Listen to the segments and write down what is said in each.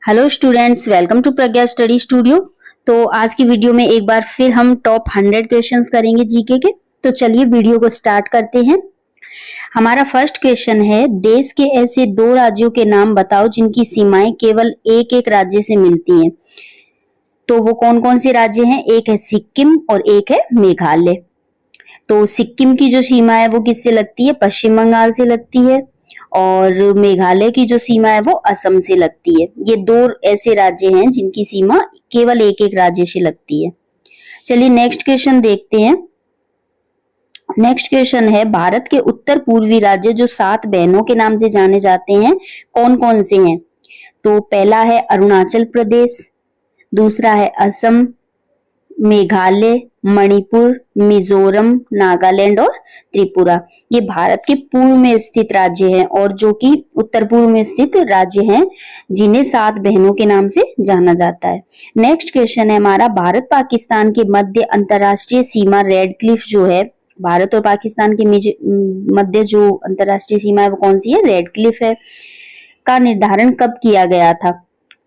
Hello students, welcome to Pragya Study Studio. तो आज की वीडियो में एक बार फिर हम टॉप 100 क्वेश्चंस करेंगे जीके के। तो चलिए वीडियो को स्टार्ट करते हैं। हमारा फर्स्ट क्वेश्चन है, देश के ऐसे दो राज्यों के नाम बताओ जिनकी सीमाएं केवल एक एक राज्य से मिलती हैं। तो वो कौन कौन से राज्य हैं? एक है सिक्किम और एक है मेघालय। तो सिक्किम की जो सीमा है वो किससे लगती है? पश्चिम बंगाल से लगती है। और मेघालय की जो सीमा है वो असम से लगती है। ये दो ऐसे राज्य हैं जिनकी सीमा केवल एक एक राज्य से लगती है। चलिए नेक्स्ट क्वेश्चन देखते हैं। नेक्स्ट क्वेश्चन है, भारत के उत्तर पूर्वी राज्य जो 7 बहनों के नाम से जाने जाते हैं, कौन कौन से हैं? तो पहला है अरुणाचल प्रदेश, दूसरा है असम, मेघालय, मणिपुर, मिजोरम, नागालैंड और त्रिपुरा। ये भारत के पूर्व में स्थित राज्य हैं और जो कि उत्तर पूर्व में स्थित राज्य हैं जिन्हें 7 बहनों के नाम से जाना जाता है। नेक्स्ट क्वेश्चन है हमारा, भारत पाकिस्तान के मध्य अंतरराष्ट्रीय सीमा रेड क्लिफ जो है, भारत और पाकिस्तान के मध्य जो अंतरराष्ट्रीय सीमा है वो कौन सी है? रेड क्लिफ है। का निर्धारण कब किया गया था?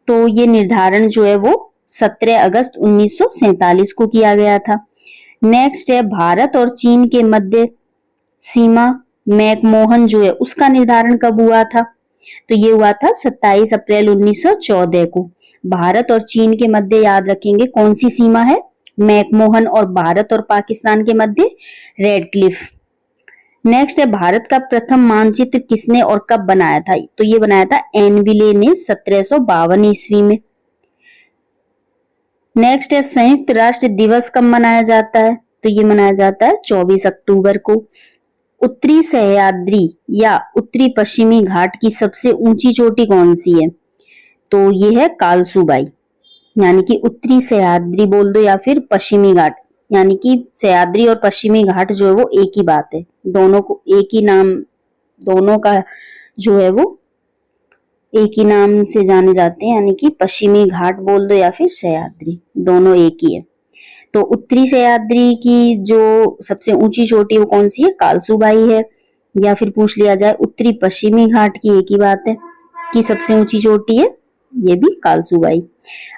तो ये निर्धारण जो है वो 17 अगस्त 1947 को किया गया था। नेक्स्ट है, भारत और चीन के मध्य सीमा मैकमोहन जो है उसका निर्धारण कब हुआ था? तो ये हुआ था 27 अप्रैल 1914 को। भारत और चीन के मध्य याद रखेंगे कौन सी सीमा है? मैकमोहन। और भारत और पाकिस्तान के मध्य रेड क्लिफ। नेक्स्ट है, भारत का प्रथम मानचित्र किसने और कब बनाया था? तो ये बनाया था एनविले ने 1752 ईस्वी में। नेक्स्ट है, संयुक्त राष्ट्र दिवस कब मनाया जाता है? तो ये मनाया जाता है 24 अक्टूबर को। उत्तरी सह्याद्री या उत्तरी पश्चिमी घाट की सबसे ऊंची चोटी कौन सी है? तो ये है कालसूबाई। यानी कि उत्तरी सह्याद्री बोल दो या फिर पश्चिमी घाट, यानी कि सह्याद्री और पश्चिमी घाट जो है वो एक ही बात है। दोनों को एक ही नाम, दोनों का जो है वो एक ही नाम से जाने जाते हैं, यानी कि पश्चिमी घाट बोल दो या फिर सह्याद्री, दोनों एक ही है। तो उत्तरी सह्याद्री की जो सबसे ऊंची चोटी वो कौन सी है? कालसूबाई है। या फिर पूछ लिया जाए उत्तरी पश्चिमी घाट की, एक ही बात है कि सबसे ऊंची चोटी है, ये भी कालसूबाई।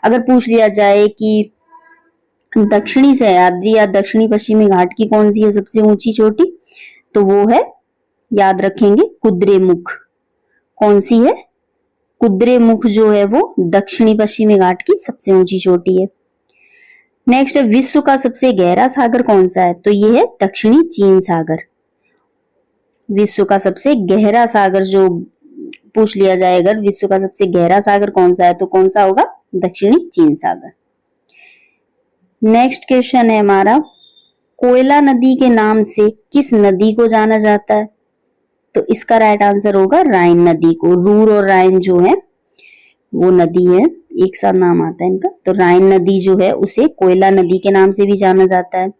अगर पूछ लिया जाए कि दक्षिणी सह्याद्री या दक्षिणी पश्चिमी घाट की कौन सी है सबसे ऊंची चोटी, तो वो है, याद रखेंगे, कुद्रेमुख। कौन सी है? कुद्रेमुख जो है वो दक्षिणी पश्चिमी घाट की सबसे ऊंची चोटी है। नेक्स्ट है, विश्व का सबसे गहरा सागर कौन सा है? तो ये है दक्षिणी चीन सागर। विश्व का सबसे गहरा सागर जो पूछ लिया जाए, अगर विश्व का सबसे गहरा सागर कौन सा है तो कौन सा होगा? दक्षिणी चीन सागर। नेक्स्ट क्वेश्चन है हमारा, कोयला नदी के नाम से किस नदी को जाना जाता है? तो इसका राइट आंसर होगा राइन नदी को। रूर और राइन जो है वो नदी है, एक साथ नाम आता है इनका। तो राइन नदी जो है उसे कोयला नदी के नाम से भी जाना जाता है।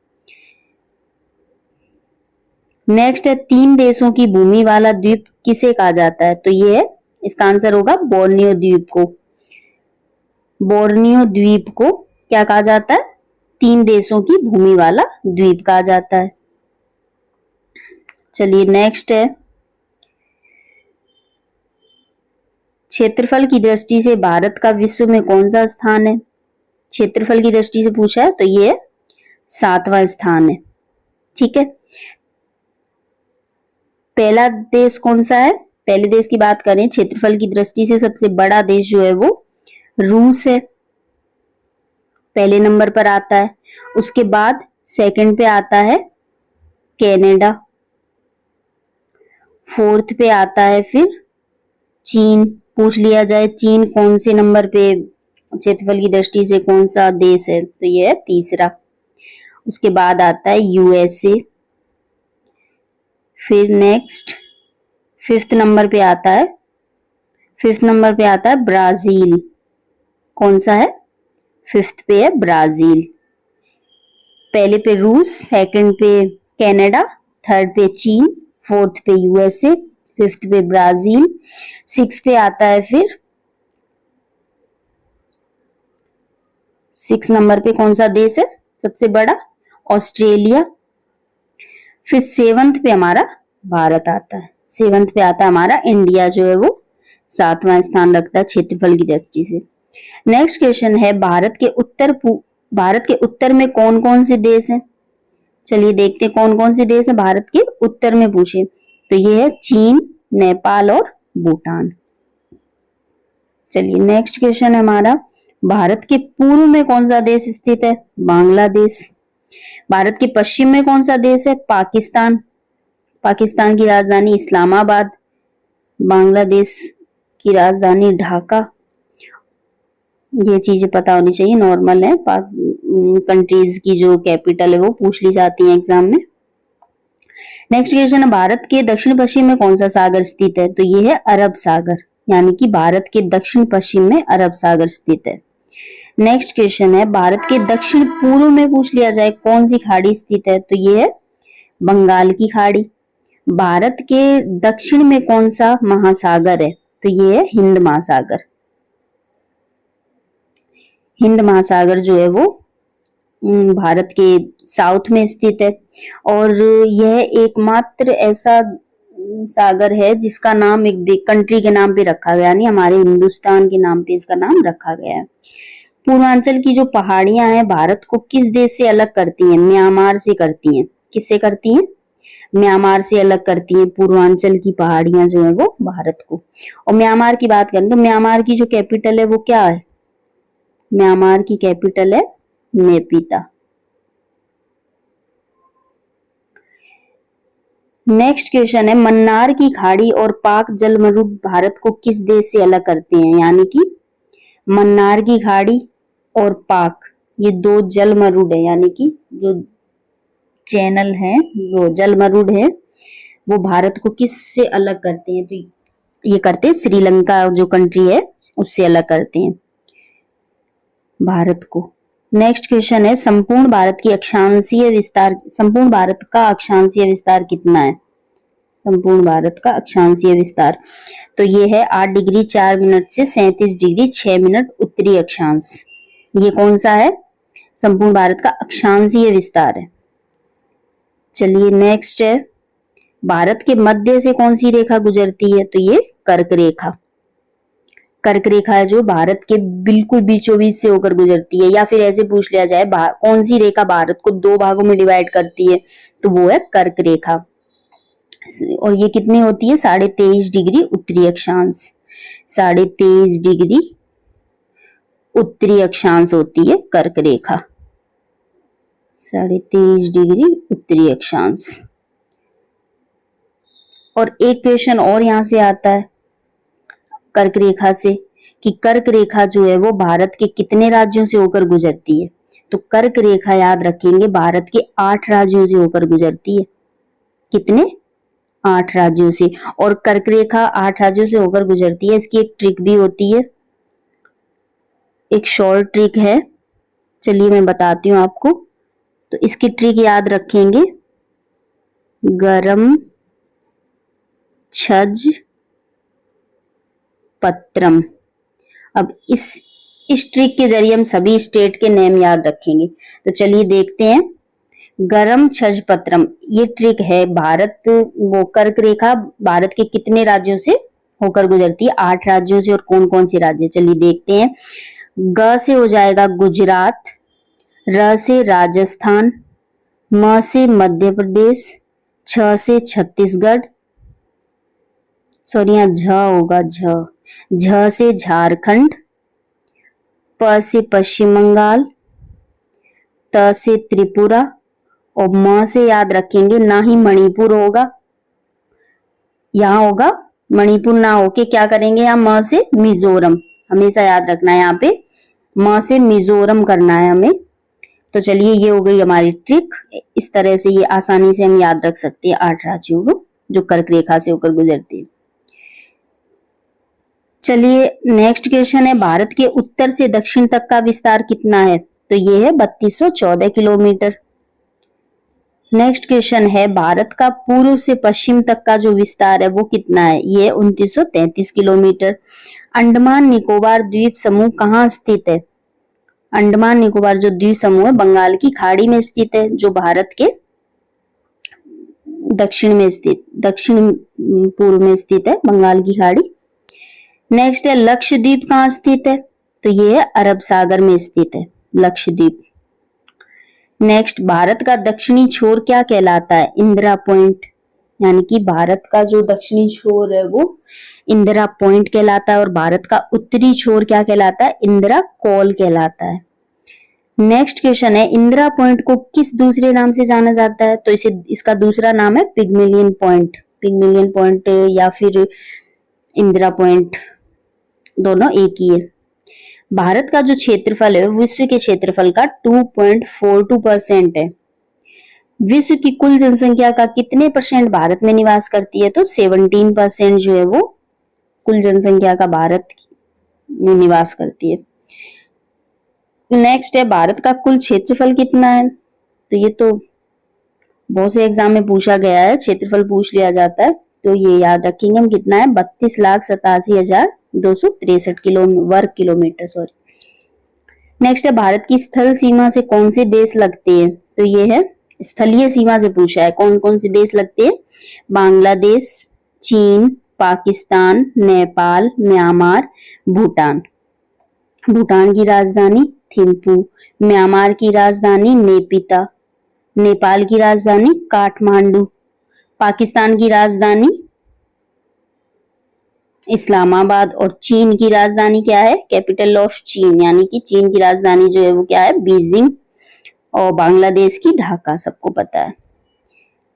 नेक्स्ट है, 3 देशों की भूमि वाला द्वीप किसे कहा जाता है? तो ये है, इसका आंसर होगा बोर्नियो द्वीप को। बोर्नियो द्वीप को क्या कहा जाता है? 3 देशों की भूमि वाला द्वीप कहा जाता है। चलिए नेक्स्ट है, क्षेत्रफल की दृष्टि से भारत का विश्व में कौन सा स्थान है? क्षेत्रफल की दृष्टि से पूछा है तो ये 7वां स्थान है। ठीक है, पहला देश कौन सा है? पहले देश की बात करें, क्षेत्रफल की दृष्टि से सबसे बड़ा देश जो है वो रूस है, पहले नंबर पर आता है। उसके बाद सेकंड पे आता है कनाडा, 4th पे आता है फिर चीन। पूछ लिया जाए चीन कौन से नंबर पे क्षेत्रफल की दृष्टि से कौन सा देश है, तो ये है 3रा। उसके बाद आता है यूएसए। फिर नेक्स्ट 5th नंबर पे आता है, 5th नंबर पे आता है ब्राजील। कौन सा है? 5th पे है ब्राजील। पहले पे रूस, सेकंड पे कनाडा, 3rd पे चीन, 4th पे यूएसए, 5th पे ब्राजील, 6 पे आता है फिर 6 नंबर पे कौन सा देश है सबसे बड़ा? ऑस्ट्रेलिया। फिर 7th पे हमारा भारत आता है, 7th पे आता है हमारा इंडिया जो है वो 7वां स्थान रखता है क्षेत्रफल की दृष्टि से। नेक्स्ट क्वेश्चन है भारत के उत्तर में कौन कौन से देश हैं। चलिए देखते हैं कौन कौन से देश हैं भारत के उत्तर में पूछे। तो ये है चीन, नेपाल और भूटान। चलिए नेक्स्ट क्वेश्चन है हमारा, भारत के पूर्व में कौन सा देश स्थित है। बांग्लादेश। भारत के पश्चिम में कौन सा देश है। पाकिस्तान। पाकिस्तान की राजधानी इस्लामाबाद। बांग्लादेश की राजधानी ढाका। ये चीजें पता होनी चाहिए, नॉर्मल है। कंट्रीज की जो कैपिटल है वो पूछ ली जाती है एग्जाम में। नेक्स्ट क्वेश्चन है, भारत के दक्षिण पश्चिम में कौन सा सागर स्थित है। तो ये है अरब सागर, यानी कि भारत के दक्षिण पश्चिम में अरब सागर स्थित है। नेक्स्ट क्वेश्चन है, भारत के दक्षिण पूर्व में पूछ लिया जाए कौन सी खाड़ी स्थित है। तो ये है बंगाल की खाड़ी। भारत के दक्षिण में कौन सा महासागर है। तो ये है हिंद महासागर। हिंद महासागर जो है वो भारत के साउथ में स्थित है और यह एकमात्र ऐसा सागर है जिसका नाम एक कंट्री के नाम पे रखा गया, यानी हमारे हिंदुस्तान के नाम पे इसका नाम रखा गया है। पूर्वांचल की जो पहाड़ियां हैं भारत को किस देश से अलग करती हैं। म्यांमार से करती हैं। किससे करती हैं। म्यांमार से अलग करती हैं पूर्वांचल की पहाड़ियां जो है वो भारत को। और म्यांमार की बात करें तो म्यांमार की जो कैपिटल है वो क्या है। म्यांमार की कैपिटल है नेपिता। नेक्स्ट क्वेश्चन है, मन्नार की खाड़ी और पाक जलमरुद भारत को किस देश से अलग करते हैं। यानी कि मन्नार की खाड़ी और पाक, ये दो जलमरुद है, यानी कि जो चैनल है जो जलमरुद है वो भारत को किस से अलग करते हैं। तो ये करते हैं श्रीलंका जो कंट्री है उससे अलग करते हैं भारत को। नेक्स्ट क्वेश्चन है, संपूर्ण भारत का अक्षांशीय विस्तार कितना है। संपूर्ण भारत का अक्षांशीय विस्तार तो ये है 8 डिग्री 4 मिनट से 37 डिग्री 6 मिनट उत्तरी अक्षांश। ये कौन सा है। संपूर्ण भारत का अक्षांशीय विस्तार है। चलिए नेक्स्ट है, भारत के मध्य से कौन सी रेखा गुजरती है। तो ये कर्क रेखा। कर्क रेखा है जो भारत के बिल्कुल बीचों बीच से होकर गुजरती है। या फिर ऐसे पूछ लिया जाए कौन सी रेखा भारत को 2 भागों में डिवाइड करती है। तो वो है कर्क रेखा। और ये कितनी होती है 23.5 डिग्री उत्तरी अक्षांश। 23.5 डिग्री उत्तरी अक्षांश होती है कर्क रेखा। 23.5 डिग्री उत्तरी अक्षांश। और एक क्वेश्चन और यहां से आता है कर्क रेखा से कि कर्क रेखा जो है वो भारत के कितने राज्यों से होकर गुजरती है। तो कर्क रेखा याद रखेंगे भारत के 8 राज्यों से होकर गुजरती है। कितने 8 राज्यों से। और कर्क रेखा 8 राज्यों से होकर गुजरती है। इसकी एक ट्रिक भी होती है, एक शॉर्ट ट्रिक है। चलिए मैं बताती हूँ आपको। तो इसकी ट्रिक याद रखेंगे, गरम छज पत्रम। अब इस ट्रिक के जरिए हम सभी स्टेट के नेम याद रखेंगे। तो चलिए देखते हैं, गरम छज पत्रम ये ट्रिक है। वो कर्क रेखा भारत के कितने राज्यों से होकर गुजरती है। 8 राज्यों से। और कौन कौन से राज्य, चलिए देखते हैं। ग से हो जाएगा गुजरात, र से राजस्थान, म से मध्य प्रदेश, छ से छत्तीसगढ़, सॉरी यहाँ झ होगा, झ से झारखंड, प से पश्चिम बंगाल, त से त्रिपुरा और म से याद रखेंगे ना ही मणिपुर होगा, यहाँ होगा मणिपुर ना होके क्या करेंगे यहाँ म से मिजोरम। हमेशा याद रखना है यहाँ पे म से मिजोरम करना है हमें। तो चलिए ये हो गई हमारी ट्रिक। इस तरह से ये आसानी से हम याद रख सकते हैं 8 राज्यों को जो कर्क रेखा से होकर गुजरती है। चलिए नेक्स्ट क्वेश्चन है, भारत के उत्तर से दक्षिण तक का विस्तार कितना है। तो ये है 3214 किलोमीटर। नेक्स्ट क्वेश्चन है, भारत का पूर्व से पश्चिम तक का जो विस्तार है वो कितना है। ये 2933 किलोमीटर। अंडमान निकोबार द्वीप समूह कहाँ स्थित है। अंडमान निकोबार जो द्वीप समूह है बंगाल की खाड़ी में स्थित है, जो भारत के दक्षिण पूर्व में स्थित है, बंगाल की खाड़ी। नेक्स्ट है लक्षद्वीप कहाँ स्थित है, तो ये है अरब सागर में स्थित है लक्षद्वीप। नेक्स्ट, भारत का दक्षिणी छोर क्या कहलाता है, इंदिरा पॉइंट, यानी कि भारत का जो दक्षिणी छोर है वो इंदिरा पॉइंट कहलाता है और भारत का उत्तरी छोर क्या कहलाता है, इंदिरा कॉल कहलाता है। नेक्स्ट क्वेश्चन है, इंदिरा पॉइंट को किस दूसरे नाम से जाना जाता है, तो इसे इसका दूसरा नाम है पिग्मेलियन पॉइंट। पिग्मेलियन पॉइंट या फिर इंदिरा पॉइंट दोनों एक ही है। भारत का जो क्षेत्रफल है विश्व के क्षेत्रफल का 2.42% है। विश्व की कुल जनसंख्या का कितने परसेंट भारत में निवास करती है, तो 17% जो है वो कुल जनसंख्या का भारत में निवास करती है। नेक्स्ट है, भारत का कुल क्षेत्रफल कितना है, तो ये तो बहुत से एग्जाम में पूछा गया है, क्षेत्रफल पूछ लिया जाता है, तो ये याद रखेंगे हम कितना है, 32,87,263 वर्ग किलोमीटर, सॉरी। नेक्स्ट है, भारत की स्थल सीमा से कौन से देश लगते हैं, तो ये है स्थलीय सीमा से पूछा है, कौन कौन से देश लगते हैं, बांग्लादेश, चीन, पाकिस्तान, नेपाल, म्यांमार, भूटान। भूटान की राजधानी थिम्पू, म्यांमार की राजधानी नेपिता, नेपाल की राजधानी काठमांडू, पाकिस्तान की राजधानी इस्लामाबाद और चीन की राजधानी क्या है, कैपिटल ऑफ चीन, यानी कि चीन की राजधानी जो है वो क्या है, बीजिंग, और बांग्लादेश की ढाका, सबको पता है।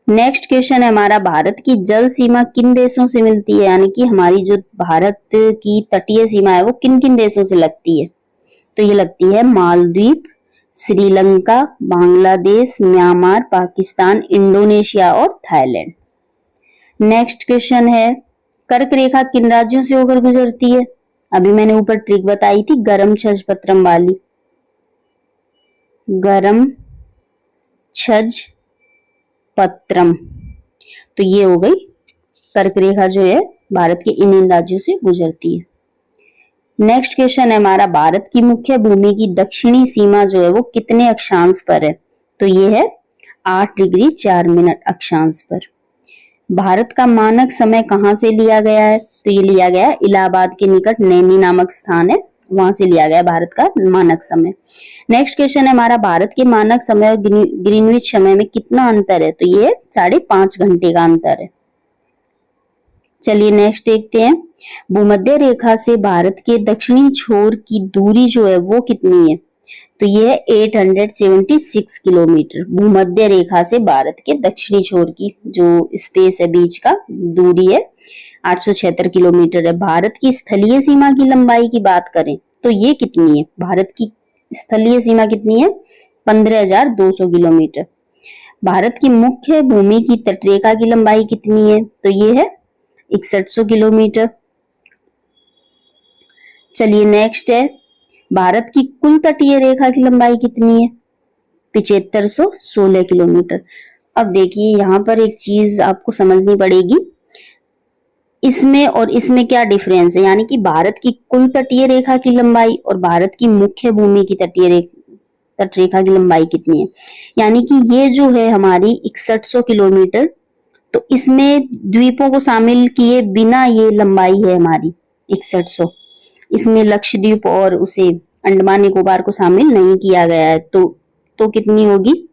नेक्स्ट क्वेश्चन है हमारा, भारत की जल सीमा किन देशों से मिलती है, यानी कि हमारी जो भारत की तटीय सीमा है वो किन किन देशों से लगती है, तो ये लगती है मालदीव, श्रीलंका, बांग्लादेश, म्यांमार, पाकिस्तान, इंडोनेशिया और थाईलैंड। नेक्स्ट क्वेश्चन है, कर्क रेखा किन राज्यों से होकर गुजरती है, अभी मैंने ऊपर ट्रिक बताई थी गरम छज पत्रम वाली, गरम छज पत्रम, तो ये हो गई कर्क रेखा जो है भारत के इन राज्यों से गुजरती है। नेक्स्ट क्वेश्चन है हमारा, भारत की मुख्य भूमि की दक्षिणी सीमा जो है वो कितने अक्षांश पर है, तो ये है 8 डिग्री 4 मिनट अक्षांश पर। भारत का मानक समय कहाँ से लिया गया है, तो ये लिया गया इलाहाबाद के निकट नैनी नामक स्थान है, वहां से लिया गया भारत का मानक समय। नेक्स्ट क्वेश्चन है हमारा, भारत के मानक समय और ग्रीनविच समय में कितना अंतर है, तो ये 5.5 घंटे का अंतर है। चलिए नेक्स्ट देखते हैं, भूमध्य रेखा से भारत के दक्षिणी छोर की दूरी जो है वो कितनी है, तो ये है 876 किलोमीटर। भूमध्य रेखा से भारत के दक्षिणी छोर की जो स्पेस है बीच का दूरी है 876 किलोमीटर है। भारत की स्थलीय सीमा की लंबाई की बात करें तो ये कितनी है, भारत की स्थलीय सीमा कितनी है, 15,200 किलोमीटर। भारत की मुख्य भूमि की तटरेखा की लंबाई कितनी है, तो ये है 6100 किलोमीटर। चलिए नेक्स्ट है, भारत की कुल तटीय रेखा की लंबाई कितनी है, 7516 किलोमीटर। अब देखिए यहाँ पर एक चीज आपको समझनी पड़ेगी, इसमें और इसमें क्या डिफरेंस है, यानी कि भारत की कुल तटीय रेखा की लंबाई और भारत की मुख्य भूमि की तटरेखा की लंबाई कितनी है। यानी कि ये जो है हमारी 6100 किलोमीटर, तो इसमें द्वीपों को शामिल किए बिना ये लंबाई है हमारी 6100। इसमें लक्षद्वीप और उसे अंडमान निकोबार को शामिल नहीं किया गया है, तो कितनी होगी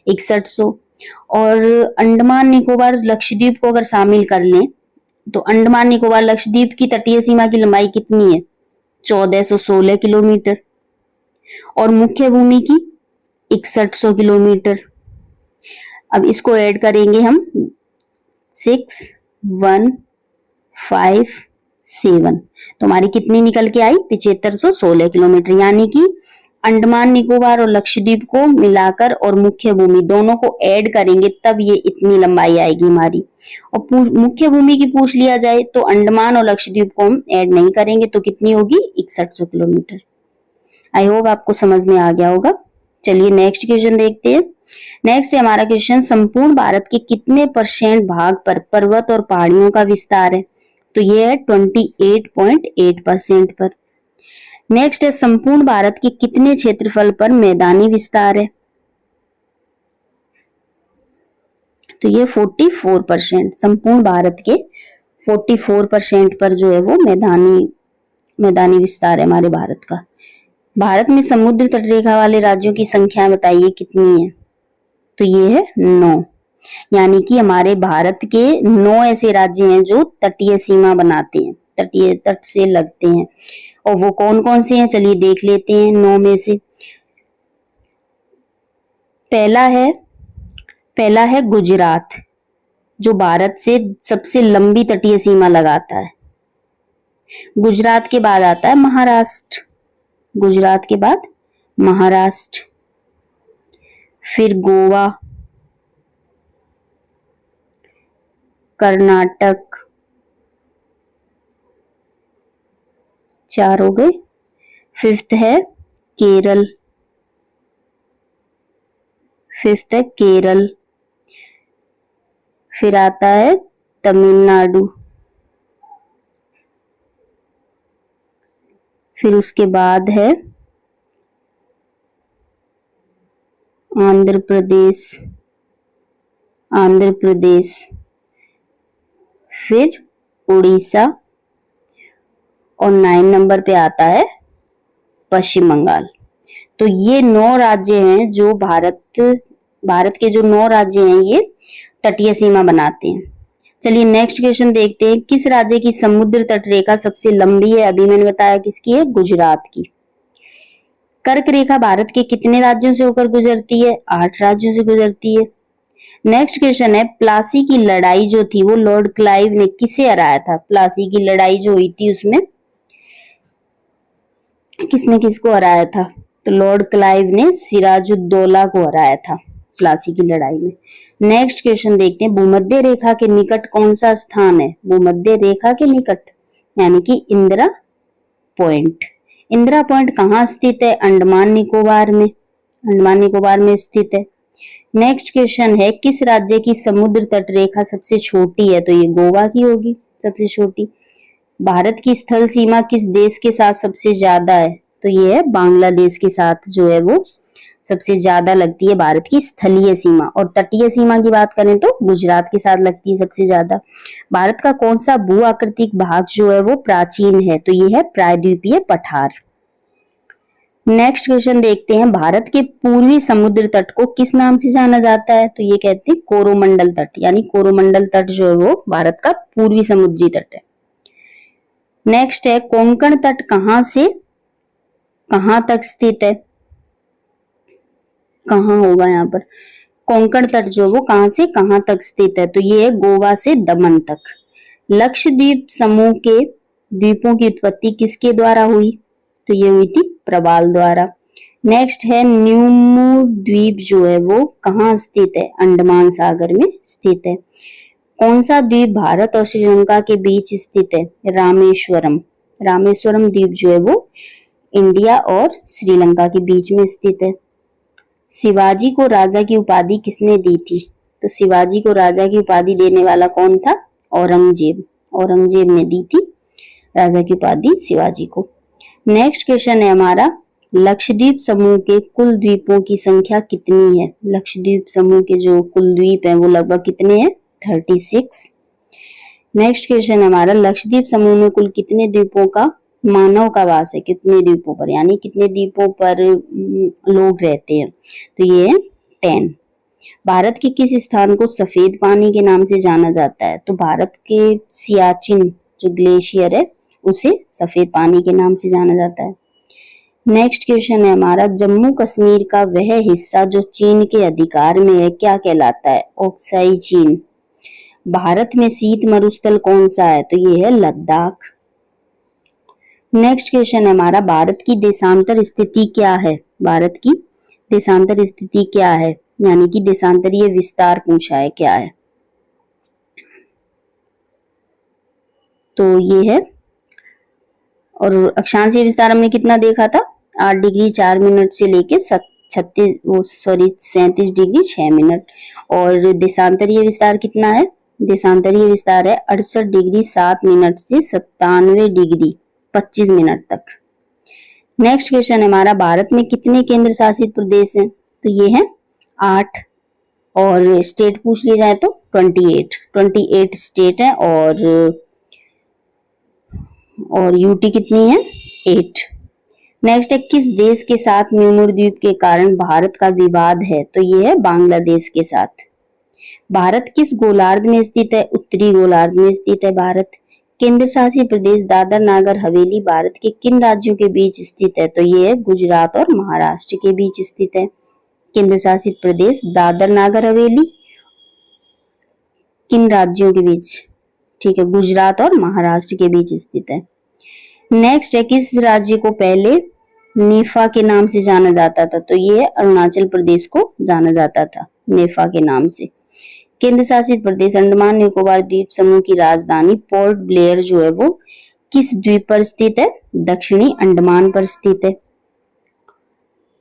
6100। और अंडमान निकोबार लक्षद्वीप को अगर शामिल कर लें तो अंडमान निकोबार लक्षद्वीप की तटीय सीमा की लंबाई कितनी है, 1416 किलोमीटर और मुख्य भूमि की 6100 किलोमीटर। अब इसको ऐड करेंगे हम 6157, तो हमारी कितनी निकल के आई, 7516 किलोमीटर। यानी कि अंडमान निकोबार और लक्षद्वीप को मिलाकर और मुख्य भूमि दोनों को ऐड करेंगे तब ये इतनी लंबाई आएगी हमारी। और मुख्य भूमि की पूछ लिया जाए तो अंडमान और लक्षद्वीप को हम ऐड नहीं करेंगे, तो कितनी होगी 6100 किलोमीटर। आई होप आपको समझ में आ गया होगा। चलिए नेक्स्ट क्वेश्चन देखते हैं। नेक्स्ट है हमारा क्वेश्चन, संपूर्ण भारत के कितने % भाग पर पर्वत और पहाड़ियों का विस्तार है, तो ये है 28.8% पर। नेक्स्ट है, संपूर्ण भारत के कितने क्षेत्रफल पर मैदानी विस्तार है, तो ये 44%। संपूर्ण भारत के 44% पर जो है वो मैदानी मैदानी विस्तार है हमारे भारत का। भारत में समुद्र तट रेखा वाले राज्यों की संख्या बताइए कितनी है? तो ये है 9, यानी कि हमारे भारत के 9 ऐसे राज्य हैं जो तटीय सीमा बनाते हैं, तटीय तट से लगते हैं। और वो कौन कौन से हैं, चलिए देख लेते हैं 9 में से। पहला है गुजरात, जो भारत से सबसे लंबी तटीय सीमा लगाता है। गुजरात के बाद आता है महाराष्ट्र, गुजरात के बाद महाराष्ट्र, फिर गोवा, कर्नाटक, 4 हो गए। 5th है केरल, 5th है केरल। फिर आता है तमिलनाडु, फिर उसके बाद है आंध्र प्रदेश, फिर उड़ीसा, और 9 नंबर पे आता है पश्चिम बंगाल। तो ये 9 राज्य हैं जो भारत के जो 9 राज्य हैं ये तटीय सीमा बनाते हैं। चलिए नेक्स्ट क्वेश्चन देखते हैं। किस राज्य की समुद्र तट रेखा सबसे लंबी है? अभी मैंने बताया किसकी है, गुजरात की। कर्क रेखा भारत के कितने राज्यों से होकर गुजरती है? 8 राज्यों से गुजरती है। नेक्स्ट क्वेश्चन है, प्लासी की लड़ाई जो थी वो लॉर्ड क्लाइव ने किसे हराया था? प्लासी की लड़ाई जो हुई थी उसमें किसने किसको हराया था? तो लॉर्ड क्लाइव ने सिराजुद्दौला को हराया था प्लासी की लड़ाई में। नेक्स्ट क्वेश्चन देखते हैं, भूमध्य रेखा के निकट कौन सा स्थान है? भूमध्य रेखा के निकट यानी कि इंदिरा पॉइंट। इंदिरा पॉइंट कहाँ स्थित है? अंडमान निकोबार में, अंडमान निकोबार में स्थित है। नेक्स्ट क्वेश्चन है, किस राज्य की समुद्र तट रेखा सबसे छोटी है? तो ये गोवा की होगी सबसे छोटी। भारत की स्थल सीमा किस देश के साथ सबसे ज्यादा है? तो ये है बांग्लादेश के साथ जो है वो सबसे ज्यादा लगती है भारत की स्थलीय सीमा। और तटीय सीमा की बात करें तो गुजरात के साथ लगती है सबसे ज्यादा। भारत का कौन सा भू आकृतिक भाग जो है वो प्राचीन है? तो ये है प्रायद्वीपीय पठार। नेक्स्ट क्वेश्चन देखते हैं, भारत के पूर्वी समुद्र तट को किस नाम से जाना जाता है? तो ये कहते हैं कोरोमंडल तट, यानी कोरोमंडल तट जो है वो भारत का पूर्वी समुद्री तट है। नेक्स्ट है, कोंकण तट कहां से कहां तक स्थित है? कहां होगा यहाँ पर? कोंकण तट जो वो कहां से कहां तक स्थित है? तो ये है गोवा से दमन तक। लक्षद्वीप समूह के द्वीपों की उत्पत्ति किसके द्वारा हुई? तो ये हुई थी प्रबाल द्वारा। नेक्स्ट है, न्यूमू द्वीप जो है वो कहाँ स्थित है? अंडमान सागर में स्थित है। कौन सा द्वीप भारत और श्रीलंका के बीच स्थित है? रामेश्वरम। रामेश्वरम द्वीप जो है वो इंडिया और श्रीलंका के बीच में स्थित है। शिवाजी को राजा की उपाधि किसने दी थी? तो शिवाजी को राजा की उपाधि देने वाला कौन था? औरंगजेब। औरंगजेब ने दी थी राजा की उपाधि शिवाजी को। नेक्स्ट क्वेश्चन है हमारा, लक्षद्वीप समूह के कुल द्वीपों की संख्या कितनी है? लक्षद्वीप समूह के जो कुल द्वीप हैं वो लगभग कितने हैं? 36। नेक्स्ट क्वेश्चन है हमारा, लक्षद्वीप समूह में कुल कितने द्वीपों का मानव का वास है? कितने द्वीपों पर, यानी कितने द्वीपों पर लोग रहते हैं? तो ये है 10। भारत के किस स्थान को सफेद पानी के नाम से जाना जाता है? तो भारत के सियाचिन जो ग्लेशियर है उसे सफेद पानी के नाम से जाना जाता है। नेक्स्ट क्वेश्चन है हमारा, जम्मू कश्मीर का वह हिस्सा जो चीन के अधिकार में है क्या कहलाता है? ऑक्साई चीन। भारत में शीत मरुस्थल कौन सा है? तो ये है लद्दाख। नेक्स्ट क्वेश्चन है हमारा, भारत की देशांतर स्थिति क्या है? भारत की देशांतर स्थिति क्या है, यानी कि देशांतरीय विस्तार पूछा है क्या है? तो ये है। और अक्षांशीय विस्तार हमने कितना देखा था? 8 डिग्री 4 मिनट से लेके 37 डिग्री 6 मिनट। और देशांतरीय विस्तार कितना है? देशांतरीय विस्तार है 68 डिग्री 7 मिनट से 97 डिग्री 25 मिनट तक। नेक्स्ट क्वेश्चन है हमारा, भारत में कितने केंद्र शासित प्रदेश हैं? तो ये है 8। और स्टेट पूछ लिया जाए तो 28 स्टेट है। और यूटी कितनी है? 8। नेक्स्ट है किस देश के साथ म्यूमुर द्वीप के कारण भारत का विवाद है, तो ये है बांग्लादेश के साथ। भारत किस गोलार्ध में स्थित है, उत्तरी गोलार्ध में स्थित है भारत। केंद्र शासित प्रदेश दादर नागर हवेली भारत के किन राज्यों के बीच स्थित है, तो ये है गुजरात और महाराष्ट्र के बीच स्थित है। केंद्र शासित प्रदेश दादर नागर हवेली किन राज्यों के बीच, ठीक है, गुजरात और महाराष्ट्र के बीच स्थित है। नेक्स्ट है किस राज्य को पहले नेफा के नाम से जाना जाता था, तो ये अरुणाचल प्रदेश को जाना जाता था नेफा के नाम से। केंद्र शासित प्रदेश अंडमान निकोबार द्वीप समूह की राजधानी पोर्ट ब्लेयर जो है वो किस द्वीप पर स्थित है, दक्षिणी अंडमान पर स्थित है।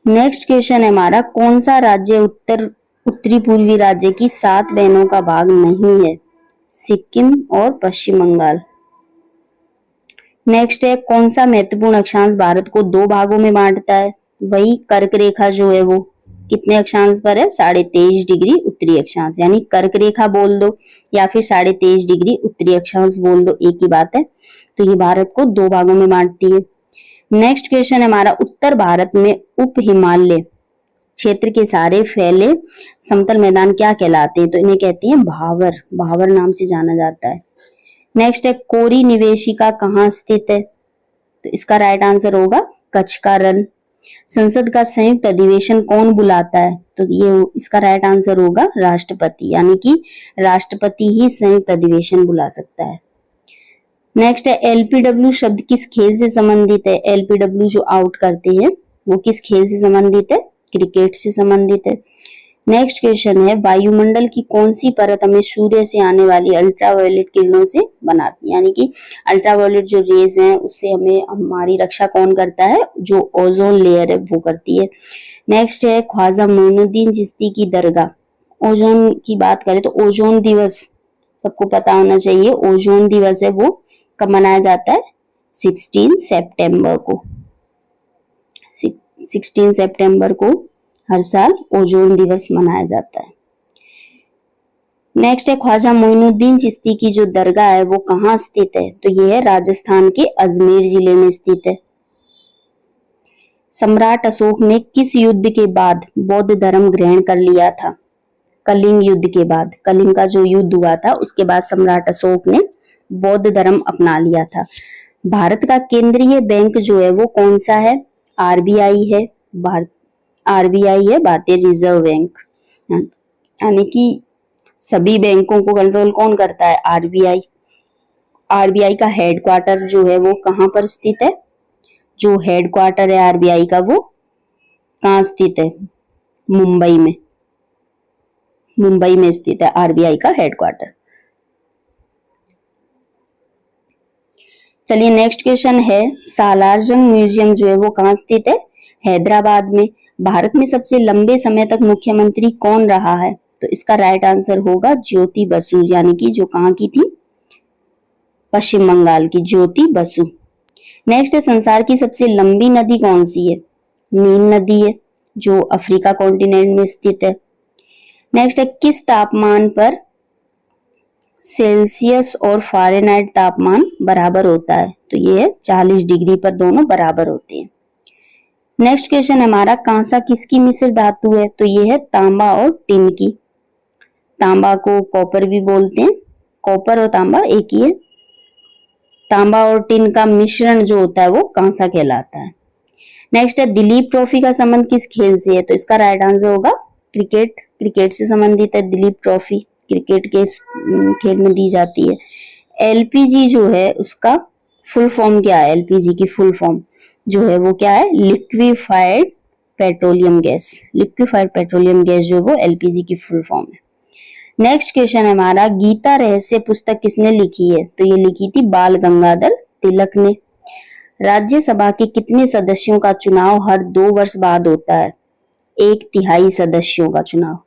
नेक्स्ट क्वेश्चन है हमारा कौन सा राज्य उत्तरी पूर्वी राज्य की 7 बहनों का भाग नहीं है, सिक्किम और पश्चिम बंगाल। नेक्स्ट है कौन सा महत्वपूर्ण अक्षांश भारत को 2 भागों में बांटता है, वही कर्क रेखा जो है वो कितने अक्षांश पर है, 23.5 डिग्री उत्तरी अक्षांश, यानी कर्क रेखा बोल दो या फिर 23.5 डिग्री उत्तरी अक्षांश बोल दो, एक ही बात है। तो ये भारत को 2 भागों में बांटती है। नेक्स्ट क्वेश्चन है हमारा उत्तर भारत में उप हिमालय क्षेत्र के सारे फैले समतल मैदान क्या कहलाते हैं, तो इन्हें कहते हैं भावर, भावर नाम से जाना जाता है। नेक्स्ट है कोरी निवेशिका कहाँ स्थित है, तो इसका राइट आंसर होगा कच्छ का रण। संसद का संयुक्त अधिवेशन कौन बुलाता है, तो ये इसका राइट आंसर होगा राष्ट्रपति, यानी कि राष्ट्रपति ही संयुक्त अधिवेशन बुला सकता है। नेक्स्ट है एलपीडब्ल्यू शब्द किस खेल से संबंधित है, एलपीडब्ल्यू जो आउट करते हैं वो किस खेल से संबंधित है, क्रिकेट से संबंधित है। नेक्स्ट क्वेश्चन है वायुमंडल की कौन सी परत हमें सूर्य से आने वाली अल्ट्रावायलेट किरणों से बनाती है, यानी कि अल्ट्रावायलेट जो रेज हैं उससे हमें हमारी रक्षा कौन करता है, जो ओजोन लेयर है वो करती है। नेक्स्ट है ख्वाजा मोइनुद्दीन चिश्ती की दरगाह, ओजोन की बात करें तो ओजोन दिवस सबको पता होना चाहिए, ओजोन दिवस है वो कब मनाया जाता है, 16 सितंबर को। 16 सितंबर को हर साल ओजोन दिवस मनाया जाता है। नेक्स्ट है ख्वाजा मोइनुद्दीन चिश्ती की जो दरगाह है वो कहाँ स्थित है, तो ये है राजस्थान के अजमेर जिले में स्थित है। सम्राट अशोक ने किस युद्ध के बाद बौद्ध धर्म ग्रहण कर लिया था, कलिंग युद्ध के बाद, कलिंग का जो युद्ध हुआ था उसके बाद सम्राट अशोक ने बौद्ध धर्म अपना लिया था। भारत का केंद्रीय बैंक जो है वो कौन सा है, आरबीआई है, आरबीआई है भारतीय रिजर्व बैंक, यानी कि सभी बैंकों को कंट्रोल कौन करता है, आरबीआई। आरबीआई का हेडक्वार्टर जो है वो कहाँ पर स्थित है, जो हेडक्वार्टर है आरबीआई का वो कहाँ स्थित है, मुंबई में, मुंबई में स्थित है आरबीआई का हेडक्वार्टर। चलिए नेक्स्ट क्वेश्चन है सालारजंग म्यूजियम जो है वो कहाँ स्थित है, हैदराबाद में। भारत में सबसे लंबे समय तक मुख्यमंत्री कौन रहा है, तो इसका राइट आंसर होगा ज्योति बसु, यानी कि जो कहाँ की थी, पश्चिम बंगाल की ज्योति बसु। नेक्स्ट है संसार की सबसे लंबी नदी कौन सी है, नील नदी है जो अफ्रीका कॉन्टिनेंट में स्थित है। नेक्स्ट है किस तापमान पर सेल्सियस और फ़ारेनहाइट तापमान बराबर होता है, तो ये है 40 डिग्री पर दोनों बराबर होते हैं। नेक्स्ट क्वेश्चन हमारा कांसा किसकी मिश्र धातु है, तो ये है तांबा और टिन की। तांबा को कॉपर भी बोलते हैं, कॉपर और तांबा एक ही है। तांबा और टिन का मिश्रण जो होता है वो कांसा कहलाता है। नेक्स्ट है दिलीप ट्रॉफी का संबंध किस खेल से है, तो इसका राइट आंसर होगा क्रिकेट, क्रिकेट से संबंधित है दिलीप ट्रॉफी, क्रिकेट के खेल में दी जाती है। एलपीजी जो है उसका फुल फॉर्म क्या है, एलपीजी की फुल फॉर्म जो है वो क्या है, liquefied petroleum gas, liquefied petroleum gas जो वो एलपीजी की फुल फॉर्म है। नेक्स्ट क्वेश्चन है हमारा गीता रहस्य पुस्तक किसने लिखी है, तो ये लिखी थी बाल गंगाधर तिलक ने। राज्यसभा के कितने सदस्यों का चुनाव हर 2 वर्ष बाद होता है, 1/3 सदस्यों का चुनाव।